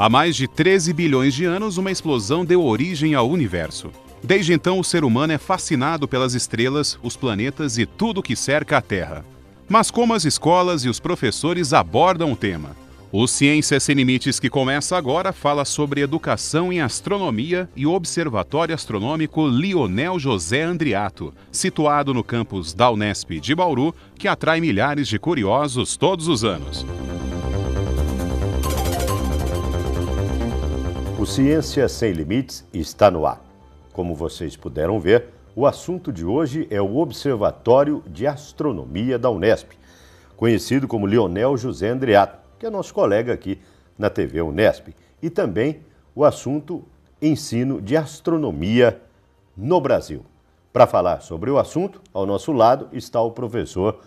Há mais de 13 bilhões de anos, uma explosão deu origem ao universo. Desde então, o ser humano é fascinado pelas estrelas, os planetas e tudo que cerca a Terra. Mas como as escolas e os professores abordam o tema? O Ciências Sem Limites, que começa agora, fala sobre educação em astronomia e o Observatório Astronômico Lionel José Andreato, situado no campus da Unesp de Bauru, que atrai milhares de curiosos todos os anos. O Ciências Sem Limites está no ar. Como vocês puderam ver, o assunto de hoje é o Observatório de Astronomia da Unesp, conhecido como Lionel José Andreato, que é nosso colega aqui na TV Unesp, e também o assunto ensino de astronomia no Brasil. Para falar sobre o assunto, ao nosso lado está o professor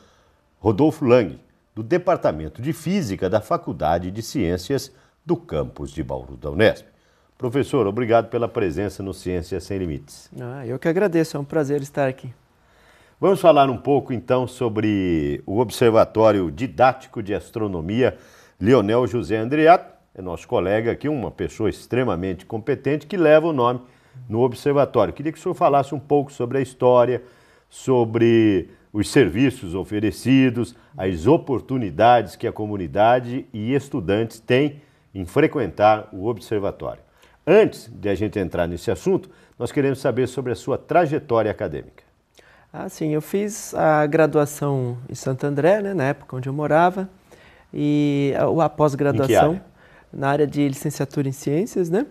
Rodolfo Lang, do Departamento de Física da Faculdade de Ciências do campus de Bauru da Unesp. Professor, obrigado pela presença no Ciências Sem Limites. Eu que agradeço, é um prazer estar aqui. Vamos falar um pouco então sobre o Observatório Didático de Astronomia Lionel José Andreato, é nosso colega aqui, uma pessoa extremamente competente que leva o nome no observatório. Queria que o senhor falasse um pouco sobre a história, sobre os serviços oferecidos, as oportunidades que a comunidade e estudantes têm em frequentar o observatório. Antes de a gente entrar nesse assunto, nós queremos saber sobre a sua trajetória acadêmica. Sim, eu fiz a graduação em Santo André, né, na época onde eu morava, e a pós-graduação na área de licenciatura em ciências, né?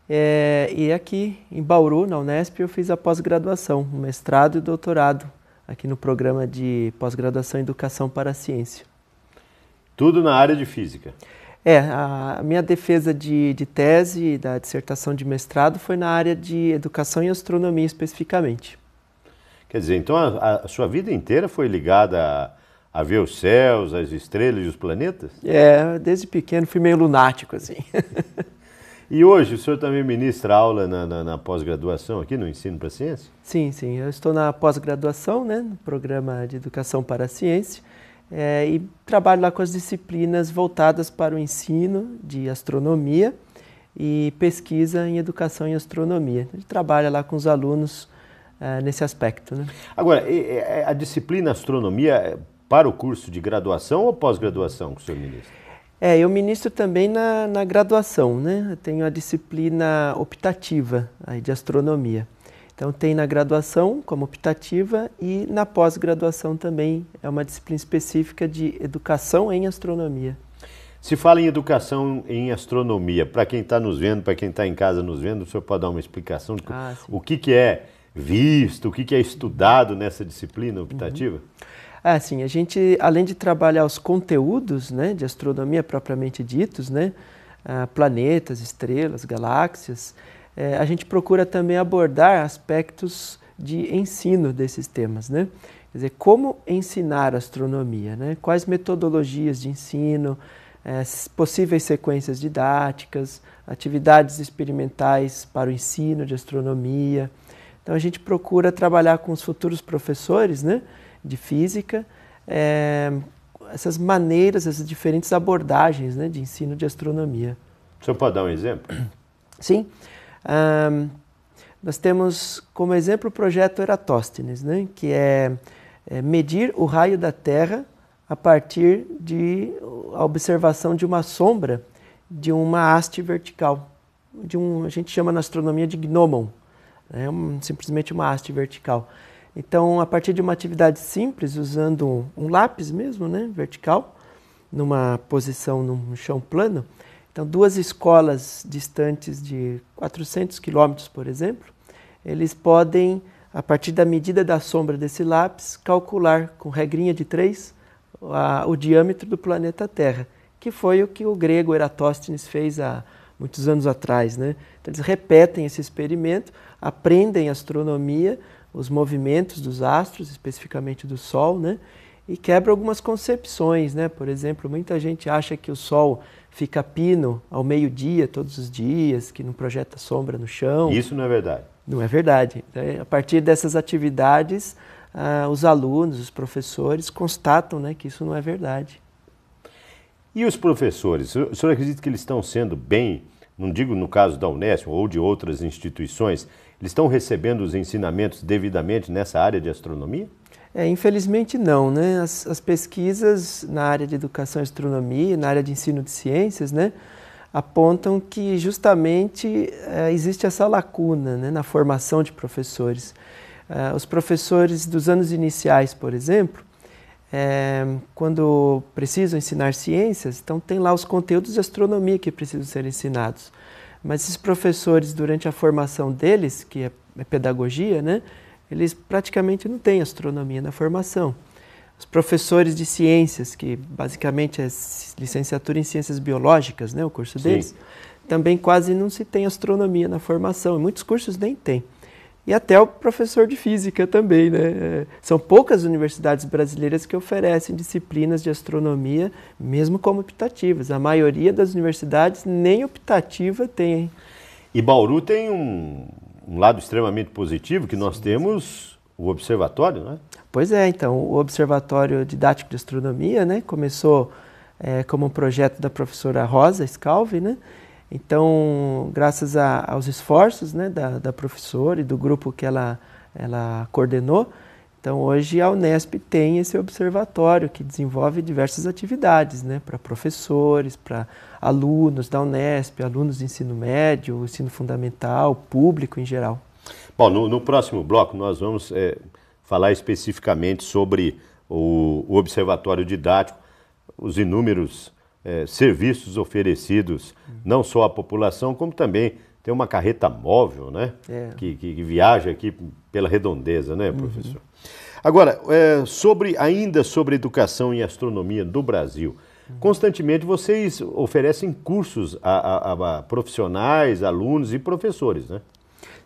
E aqui em Bauru, na Unesp, eu fiz a pós-graduação, o mestrado e doutorado, aqui no programa de pós-graduação em Educação para a Ciência. Tudo na área de física? A minha defesa de tese, da dissertação de mestrado, foi na área de educação em astronomia especificamente. Quer dizer, então a sua vida inteira foi ligada a ver os céus, as estrelas e os planetas? Desde pequeno fui meio lunático, assim. E hoje o senhor também ministra aula na pós-graduação aqui no Ensino para a Ciência? Sim, eu estou na pós-graduação, né, no programa de Educação para a Ciência, e trabalho lá com as disciplinas voltadas para o ensino de astronomia e pesquisa em educação em astronomia. A gente trabalha lá com os alunos nesse aspecto, né? Agora, a disciplina astronomia para o curso de graduação ou pós-graduação que o senhor ministra? Eu ministro também na graduação, né? Eu tenho a disciplina optativa aí de astronomia. Então tem na graduação como optativa e na pós-graduação também é uma disciplina específica de educação em astronomia. Se fala em educação em astronomia, para quem está nos vendo, para quem está em casa nos vendo, o senhor pode dar uma explicação de o que é visto, o que é estudado nessa disciplina optativa? Sim, a gente, além de trabalhar os conteúdos, né, de astronomia propriamente ditos, né, planetas, estrelas, galáxias, a gente procura também abordar aspectos de ensino desses temas, né? Quer dizer, como ensinar astronomia, né? Quais metodologias de ensino, possíveis sequências didáticas, atividades experimentais para o ensino de astronomia. Então a gente procura trabalhar com os futuros professores, né, de física, essas maneiras, essas diferentes abordagens, né, de ensino de astronomia. O senhor pode dar um exemplo? Sim. Nós temos como exemplo o projeto Eratosthenes, né, que é medir o raio da Terra a partir da observação de uma sombra de uma haste vertical. A gente chama na astronomia de gnomon, simplesmente uma haste vertical. Então, a partir de uma atividade simples, usando um lápis mesmo, né, vertical, numa posição no chão plano, então duas escolas distantes de 400 quilômetros, por exemplo, eles podem, a partir da medida da sombra desse lápis, calcular com regrinha de 3 o diâmetro do planeta Terra, que foi o que o grego Eratóstenes fez há muitos anos atrás, né? Então, eles repetem esse experimento, aprendem astronomia, os movimentos dos astros, especificamente do Sol, né? E quebra algumas concepções, né? Por exemplo, muita gente acha que o Sol fica pino ao meio-dia, todos os dias, que não projeta sombra no chão. Isso não é verdade. Não é verdade. Então, a partir dessas atividades, os alunos, os professores constatam, né, que isso não é verdade. E os professores? O senhor acredita que eles estão sendo bem, não digo no caso da Unesp ou de outras instituições, eles estão recebendo os ensinamentos devidamente nessa área de astronomia? Infelizmente não, né? As pesquisas na área de educação e astronomia, na área de ensino de ciências, né, apontam que justamente existe essa lacuna, né, na formação de professores. Os professores dos anos iniciais, por exemplo, quando precisam ensinar ciências, então tem lá os conteúdos de astronomia que precisam ser ensinados. Mas esses professores, durante a formação deles, que é pedagogia, né, eles praticamente não têm astronomia na formação. Os professores de ciências, que basicamente é licenciatura em ciências biológicas, né, o curso deles, também quase não se tem astronomia na formação, e muitos cursos nem tem. E até o professor de física também, né? São poucas universidades brasileiras que oferecem disciplinas de astronomia, mesmo como optativas. A maioria das universidades nem optativa tem. E Bauru tem um lado extremamente positivo, que nós temos o observatório, não é? Pois é, então, o Observatório Didático de Astronomia, né, começou como um projeto da professora Rosa Scalvi, né? Então, graças aos esforços, né, da professora e do grupo que ela coordenou, então hoje a Unesp tem esse observatório que desenvolve diversas atividades, né, para professores, para alunos da Unesp, alunos de ensino médio, ensino fundamental, público em geral. Bom, no próximo bloco nós vamos falar especificamente sobre o observatório didático, os inúmeros serviços oferecidos não só à população, como também tem uma carreta móvel, né? Que viaja aqui pela redondeza, né, professor? Agora, ainda sobre educação em astronomia do Brasil, constantemente vocês oferecem cursos a profissionais, alunos e professores, né?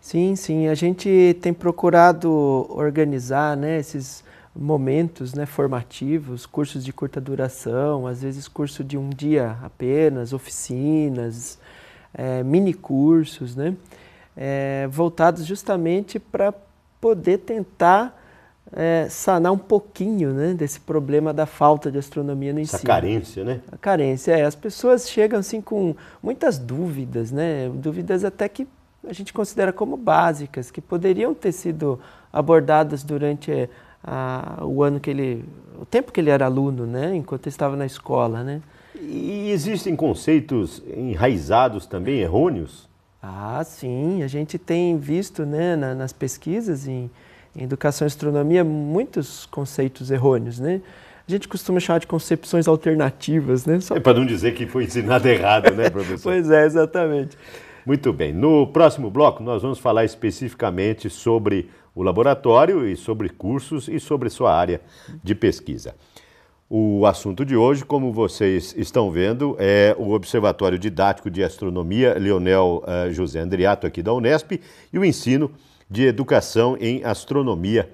Sim, sim. A gente tem procurado organizar, né, esses momentos, né, formativos, cursos de curta duração, às vezes curso de um dia apenas, oficinas, mini cursos, né, voltados justamente para poder tentar sanar um pouquinho, né, desse problema da falta de astronomia no ensino. Essa carência, né? A carência, as pessoas chegam assim com muitas dúvidas, né, dúvidas até que a gente considera como básicas, que poderiam ter sido abordadas durante o tempo que ele era aluno, né, enquanto ele estava na escola, né. E existem conceitos enraizados também, errôneos? Ah, sim, a gente tem visto, né, nas pesquisas em educação e astronomia muitos conceitos errôneos, né. A gente costuma chamar de concepções alternativas, né. Para não dizer que foi ensinado errado, né, professor? Pois é, exatamente. Muito bem. No próximo bloco, nós vamos falar especificamente sobre o laboratório e sobre cursos e sobre sua área de pesquisa. O assunto de hoje, como vocês estão vendo, é o Observatório Didático de Astronomia Leonel José Andreato, aqui da Unesp, e o ensino de educação em astronomia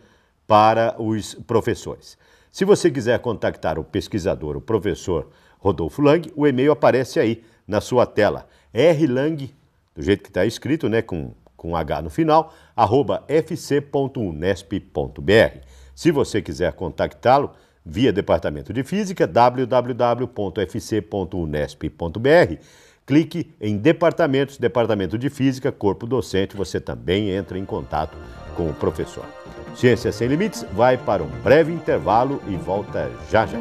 para os professores. Se você quiser contactar o pesquisador, o professor Rodolfo Lang, o e-mail aparece aí na sua tela, rlang, do jeito que está escrito, né, com H no final, @fc.unesp.br. Se você quiser contactá-lo via Departamento de Física, www.fc.unesp.br, clique em Departamentos, Departamento de Física, Corpo Docente, você também entra em contato com o professor. Ciência Sem Limites vai para um breve intervalo e volta já já.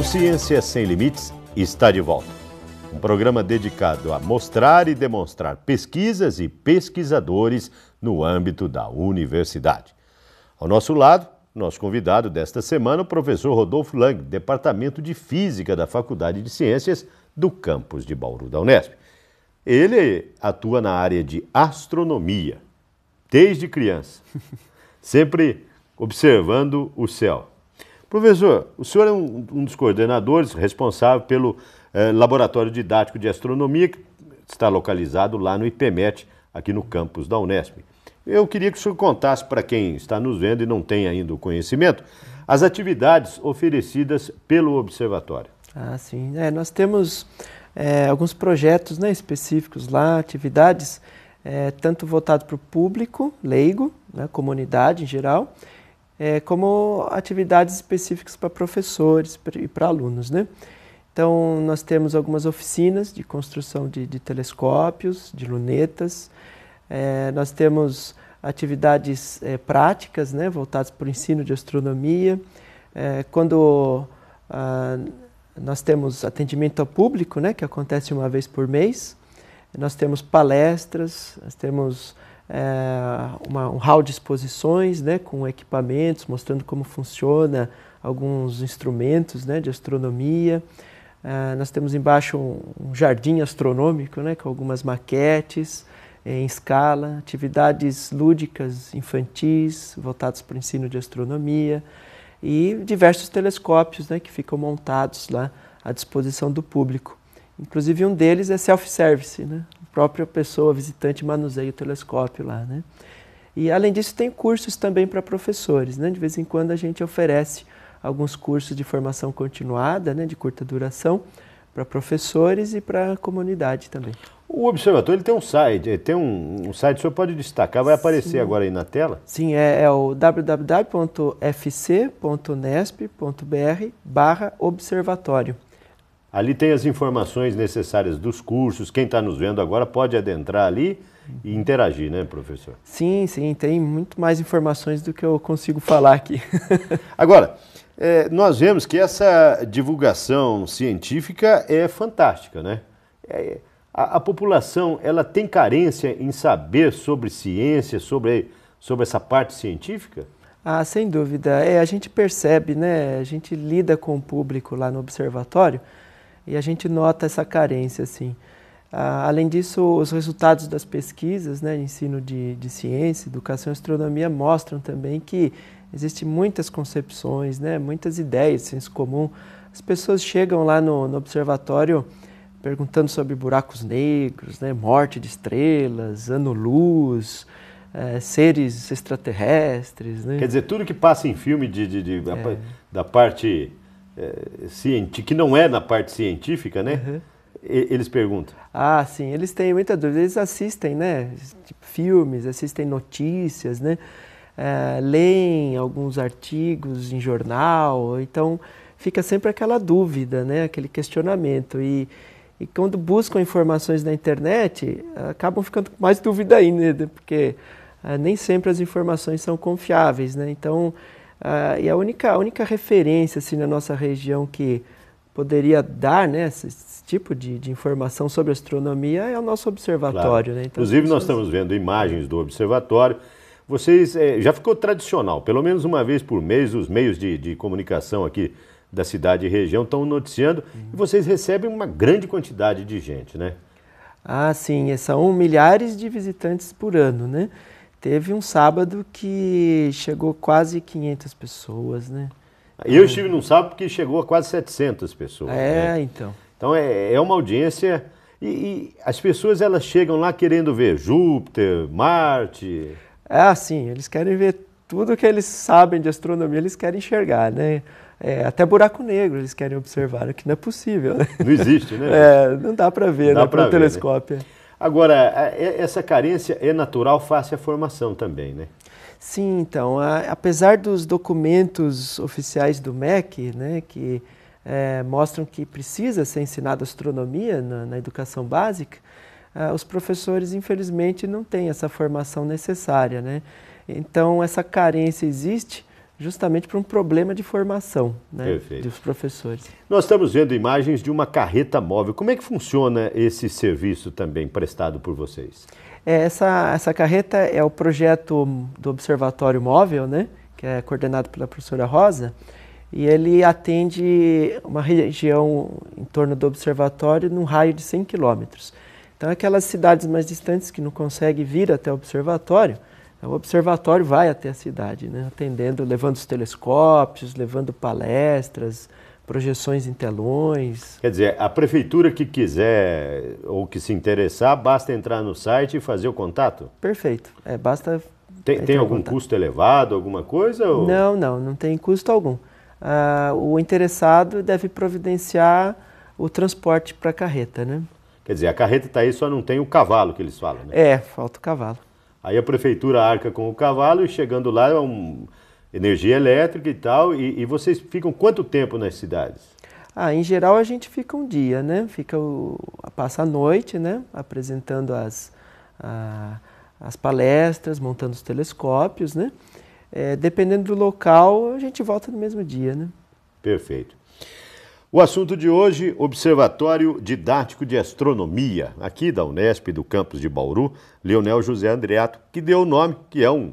Ciência Sem Limites está de volta. Um programa dedicado a mostrar e demonstrar pesquisas e pesquisadores no âmbito da universidade. Ao nosso lado, nosso convidado desta semana, o professor Rodolfo Lang, Departamento de Física da Faculdade de Ciências do campus de Bauru da Unesp. Ele atua na área de astronomia, desde criança, sempre observando o céu. Professor, o senhor é um dos coordenadores responsável pelo Laboratório Didático de Astronomia, que está localizado lá no IPMET, aqui no campus da Unesp. Eu queria que o senhor contasse para quem está nos vendo e não tem ainda o conhecimento, as atividades oferecidas pelo observatório. Ah, sim. Nós temos alguns projetos, né, específicos lá, atividades tanto voltado para o público, leigo, né, comunidade em geral, como atividades específicas para professores e para alunos, né? Então, nós temos algumas oficinas de construção de telescópios, de lunetas, nós temos atividades práticas, né, voltadas para o ensino de astronomia. Nós temos atendimento ao público, né, que acontece uma vez por mês. Nós temos palestras, nós temos um hall de exposições, né, com equipamentos, mostrando como funciona alguns instrumentos, né, de astronomia. Nós temos embaixo um jardim astronômico, né, com algumas maquetes em escala, atividades lúdicas infantis voltadas para o ensino de astronomia e diversos telescópios, né, que ficam montados lá à disposição do público. Inclusive um deles é self-service, né? A própria pessoa visitante manuseia o telescópio lá, né? E além disso tem cursos também para professores, né? De vez em quando a gente oferece alguns cursos de formação continuada, né, de curta duração, para professores e para a comunidade também. O Observatório ele tem um site, o senhor pode destacar, vai aparecer agora aí na tela? Sim, é o www.fc.nesp.br/observatório. Ali tem as informações necessárias dos cursos, quem está nos vendo agora pode adentrar ali e interagir, né, professor? Sim, tem muito mais informações do que eu consigo falar aqui. Agora, nós vemos que essa divulgação científica é fantástica, né? A população, ela tem carência em saber sobre ciência, sobre essa parte científica? Ah, sem dúvida. A gente percebe, né? A gente lida com o público lá no observatório e a gente nota essa carência, assim. Além disso, os resultados das pesquisas, né, de ensino de ciência, educação e astronomia mostram também que existem muitas concepções, né, muitas ideias de senso comum. As pessoas chegam lá no observatório perguntando sobre buracos negros, né, morte de estrelas, ano-luz, seres extraterrestres. Né? Quer dizer, tudo que passa em filme da parte científica, que não é na parte científica, né? Uhum. Eles perguntam. Ah, sim, eles têm muita dúvida. Eles assistem, né, tipo, filmes, assistem notícias, né, leem alguns artigos em jornal, então fica sempre aquela dúvida, né, aquele questionamento. E quando buscam informações na internet, acabam ficando com mais dúvida ainda, porque nem sempre as informações são confiáveis, né? Então, e a única referência assim, na nossa região que poderia dar, né, esse tipo de informação sobre astronomia é o nosso observatório. Claro. Né? Então, inclusive, nós estamos vendo imagens do observatório. Vocês, já ficou tradicional, pelo menos uma vez por mês, os meios de comunicação aqui da cidade e região estão noticiando e vocês recebem uma grande quantidade de gente, né? Ah, sim, são milhares de visitantes por ano, né? Teve um sábado que chegou quase 500 pessoas, né? Eu estive num sábado que chegou a quase 700 pessoas. Né? Então. Então é uma audiência e as pessoas elas chegam lá querendo ver Júpiter, Marte. Ah, sim, eles querem ver tudo que eles sabem de astronomia, eles querem enxergar, né? Até buraco negro eles querem observar, o que não é possível. Né? Não existe, né? Não dá para ver, né, pelo telescópio. Né? Agora, essa carência é natural face à formação também, né? Sim, então, apesar dos documentos oficiais do MEC, né, que mostram que precisa ser ensinada astronomia na educação básica, os professores, infelizmente, não têm essa formação necessária, né? Então, essa carência existe justamente por um problema de formação, né, dos professores. Nós estamos vendo imagens de uma carreta móvel. Como é que funciona esse serviço também prestado por vocês? Essa carreta é o projeto do Observatório Móvel, né, que é coordenado pela professora Rosa, e ele atende uma região em torno do observatório num raio de 100 quilômetros. Então, aquelas cidades mais distantes que não conseguem vir até o observatório vai até a cidade, né, atendendo, levando os telescópios, levando palestras, projeções em telões. Quer dizer, a prefeitura que quiser ou que se interessar, basta entrar no site e fazer o contato? Perfeito, basta... Tem algum custo elevado, alguma coisa? Ou... Não tem custo algum. O interessado deve providenciar o transporte para a carreta, né? Quer dizer, a carreta está aí, só não tem o cavalo que eles falam, né? É, falta o cavalo. Aí a prefeitura arca com o cavalo e chegando lá é energia elétrica e tal. E vocês ficam quanto tempo nas cidades? Em geral a gente fica um dia, né? Passa a noite, né? Apresentando as palestras, montando os telescópios, né? Dependendo do local, a gente volta no mesmo dia, né? Perfeito. O assunto de hoje, Observatório Didático de Astronomia, aqui da Unesp, do campus de Bauru, Leonel José Andreato, que deu o nome, que é um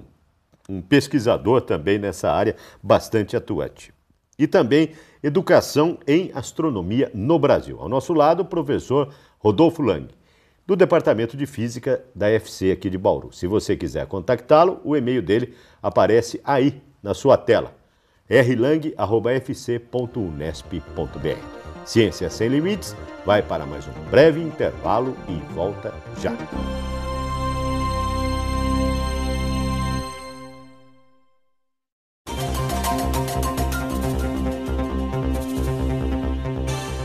pesquisador também nessa área, bastante atuante. E também Educação em Astronomia no Brasil. Ao nosso lado, o professor Rodolfo Lang, do Departamento de Física da FC aqui de Bauru. Se você quiser contactá-lo, o e-mail dele aparece aí na sua tela. rlang@fc.unesp.br. Ciência Sem Limites vai para mais um breve intervalo e volta já.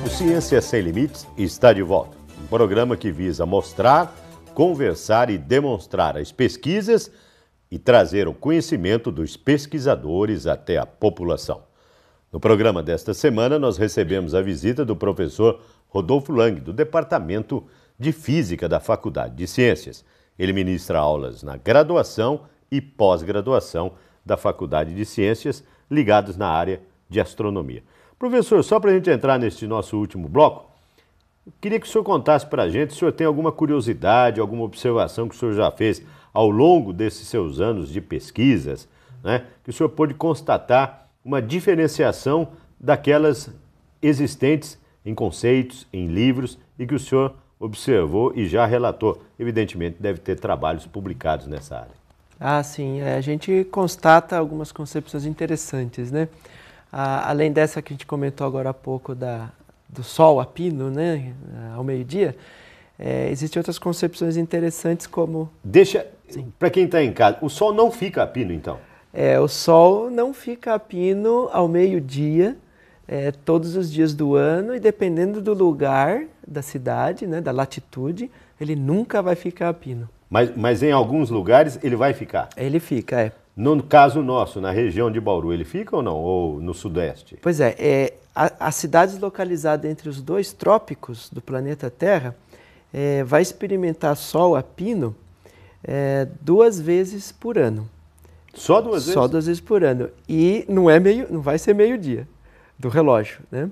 O Ciência Sem Limites está de volta. Um programa que visa mostrar, conversar e demonstrar as pesquisas e trazer o conhecimento dos pesquisadores até a população. No programa desta semana, nós recebemos a visita do professor Rodolfo Lang, do Departamento de Física da Faculdade de Ciências. Ele ministra aulas na graduação e pós-graduação da Faculdade de Ciências, ligados na área de astronomia. Professor, só para a gente entrar neste nosso último bloco, eu queria que o senhor contasse para a gente se o senhor tem alguma curiosidade, alguma observação que o senhor já fez ao longo desses seus anos de pesquisas, né, que o senhor pôde constatar uma diferenciação daquelas existentes em conceitos, em livros, e que o senhor observou e já relatou. Evidentemente, deve ter trabalhos publicados nessa área. Sim, a gente constata algumas concepções interessantes, né? Além dessa que a gente comentou agora há pouco do Sol a pino, né, ao meio-dia, existem outras concepções interessantes como... Para quem está em casa, o Sol não fica a pino, então? O Sol não fica a pino ao meio-dia, todos os dias do ano, e dependendo do lugar da cidade, né, da latitude, ele nunca vai ficar a pino. Mas em alguns lugares ele vai ficar? Ele fica, No caso nosso, na região de Bauru, ele fica ou não? Ou no sudeste? Pois as cidades localizadas entre os dois trópicos do planeta Terra vai experimentar Sol a pino 2 vezes por ano. Só 2 vezes? Só 2 vezes por ano. E não vai ser meio-dia do relógio, né?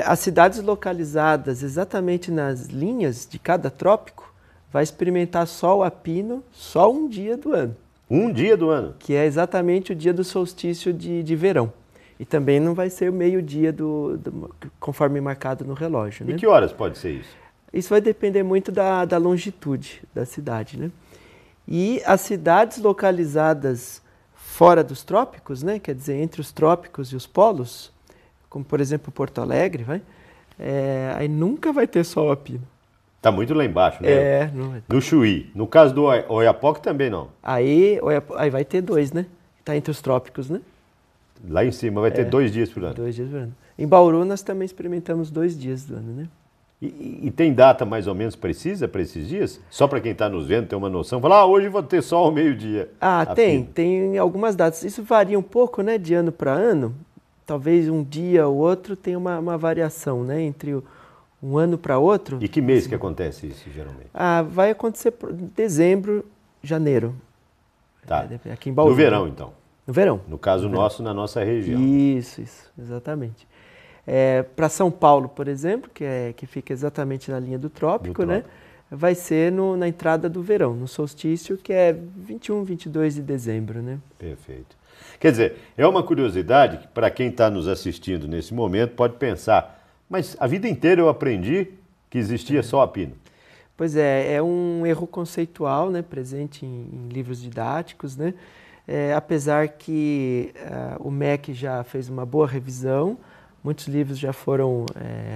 As cidades localizadas exatamente nas linhas de cada trópico vai experimentar Sol a pino só um dia do ano. Um dia do ano? Que é exatamente o dia do solstício de verão. E também não vai ser o meio-dia conforme marcado no relógio, né? E que horas pode ser isso? Isso vai depender muito da longitude da cidade, né? E as cidades localizadas fora dos trópicos, né? Quer dizer, entre os trópicos e os polos, como por exemplo Porto Alegre, aí nunca vai ter Sol a pino. Está muito lá embaixo, né? Não vai ter. No Chuí. No caso do Oiapoque também não. Aí vai ter 2, né? Está entre os trópicos, né? Lá em cima vai ter 2 dias por ano. 2 dias por ano. Em Bauru nós também experimentamos 2 dias do ano, né? E tem data mais ou menos precisa para esses dias? Só para quem está nos vendo ter uma noção, falar, hoje vou ter sol ao meio-dia. Tem algumas datas. Isso varia um pouco, né, de ano para ano. Talvez um dia ou outro tenha uma variação, né, entre um ano para outro. E que mês que acontece isso, geralmente? Vai acontecer em dezembro, janeiro. Tá. Aqui em Bauru. No verão, então? No verão. No caso nosso, na nossa região. Isso, exatamente. Para São Paulo, por exemplo, que fica exatamente na linha do trópico, né? Vai ser na entrada do verão, no solstício, que é 21, 22 de dezembro, né? Perfeito. Quer dizer, é uma curiosidade que para quem está nos assistindo nesse momento pode pensar, mas a vida inteira eu aprendi que existia Sol a pino. Pois é um erro conceitual, né, presente em livros didáticos, né? Apesar que o MEC já fez uma boa revisão, muitos livros já foram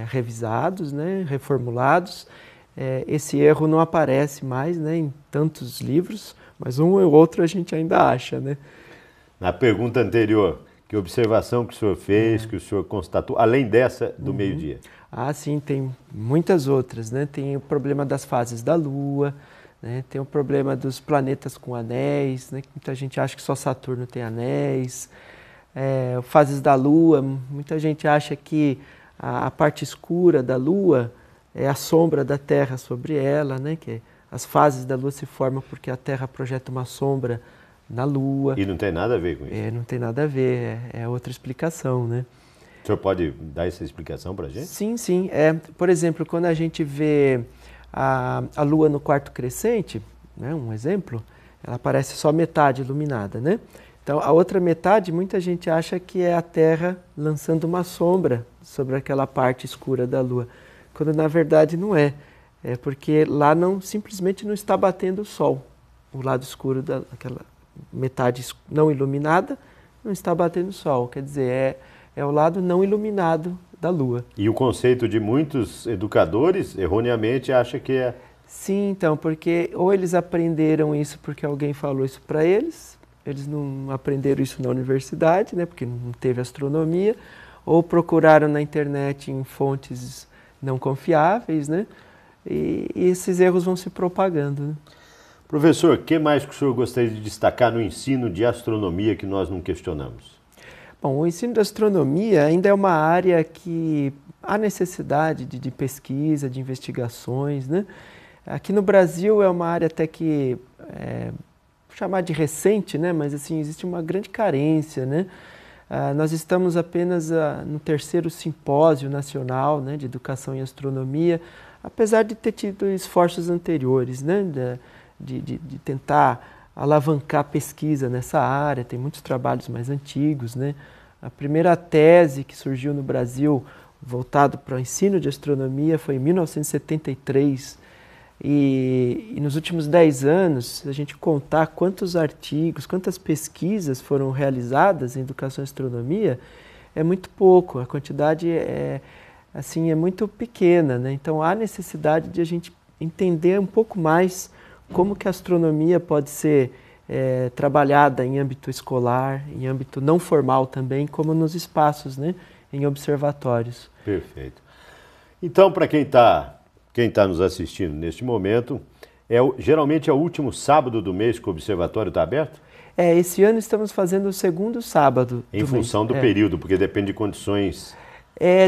revisados, né, reformulados. Esse erro não aparece mais, né, em tantos livros, mas um ou outro a gente ainda acha, né? Na pergunta anterior, Que observação que o senhor fez, que o senhor constatou, além dessa do meio-dia? Ah, sim, tem muitas outras, né? Tem o problema das fases da Lua, né? Tem o problema dos planetas com anéis, né? Muita gente acha que só Saturno tem anéis. Fases da Lua, muita gente acha que a parte escura da Lua é a sombra da Terra sobre ela, né? Que as fases da Lua se formam porque a Terra projeta uma sombra na Lua. E não tem nada a ver com isso? Não tem nada a ver, é outra explicação, né? O senhor pode dar essa explicação para a gente? Sim, sim. Por exemplo, quando a gente vê a Lua no quarto crescente, né, um exemplo, ela aparece só metade iluminada, né? Então, a outra metade, muita gente acha que é a Terra lançando uma sombra sobre aquela parte escura da Lua, quando na verdade não é. É porque lá simplesmente não está batendo o Sol. O lado escuro daquela metade não iluminada não está batendo o Sol. Quer dizer, é o lado não iluminado da Lua. E o conceito de muitos educadores, erroneamente, acha que é... Sim, então, porque ou eles aprenderam isso porque alguém falou isso para eles não aprenderam isso na universidade, né, porque não teve astronomia, ou procuraram na internet em fontes não confiáveis, né, e esses erros vão se propagando, né? Professor, o que mais que o senhor gostaria de destacar no ensino de astronomia que nós não questionamos? Bom, o ensino de astronomia ainda é uma área que há necessidade de pesquisa, de investigações, né? Aqui no Brasil é uma área até que, chamar de recente, né? Mas assim, existe uma grande carência, né? Nós estamos apenas no 3º Simpósio Nacional, né, de Educação em Astronomia, apesar de ter tido esforços anteriores, né, de tentar alavancar pesquisa nessa área. Tem muitos trabalhos mais antigos, né? A primeira tese que surgiu no Brasil voltado para o ensino de astronomia foi em 1973, e nos últimos 10 anos, se a gente contar quantos artigos, quantas pesquisas foram realizadas em educação e astronomia, é muito pouco, a quantidade é muito pequena, né? Então há necessidade de a gente entender um pouco mais como que a astronomia pode ser trabalhada em âmbito escolar, em âmbito não formal também, como nos espaços, né, em observatórios. Perfeito. Então, para quem está nos assistindo neste momento, geralmente é o último sábado do mês que o observatório está aberto? Esse ano estamos fazendo o 2º sábado em função do período, porque depende de condições.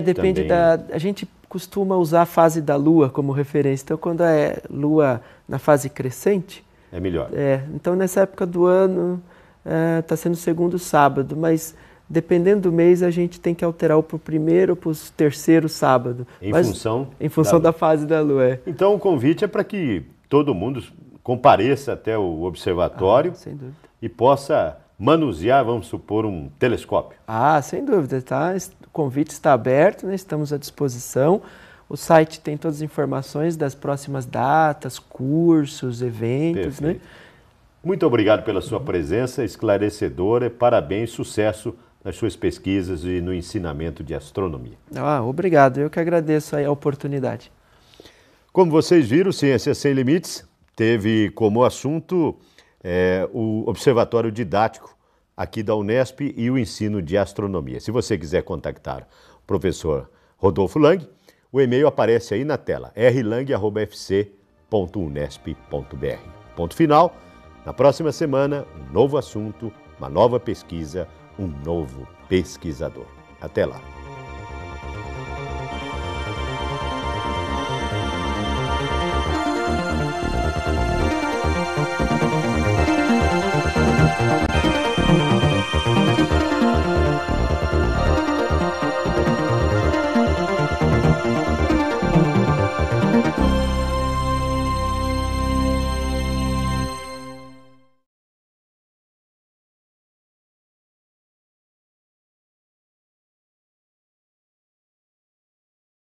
Depende a gente costuma usar a fase da Lua como referência. Então, quando é Lua na fase crescente... É melhor. Então, nessa época do ano, está sendo o 2º sábado, mas dependendo do mês, a gente tem que alterar para o 1º ou para o 3º sábado. Em função da fase da Lua. Então, o convite é para que todo mundo compareça até o observatório sem dúvida. E possa manusear, vamos supor, um telescópio. Sem dúvida, tá? O convite está aberto, né? Estamos à disposição. O site tem todas as informações das próximas datas, cursos, eventos, né? Muito obrigado pela sua presença esclarecedora. Parabéns, sucesso nas suas pesquisas e no ensinamento de astronomia. Obrigado, eu que agradeço aí a oportunidade. Como vocês viram, Ciências Sem Limites teve como assunto o Observatório Didático aqui da Unesp e o ensino de astronomia. Se você quiser contactar o professor Rodolfo Lang, o e-mail aparece aí na tela, rlang@fc.unesp.br. Ponto final. Na próxima semana, um novo assunto, uma nova pesquisa, um novo pesquisador. Até lá.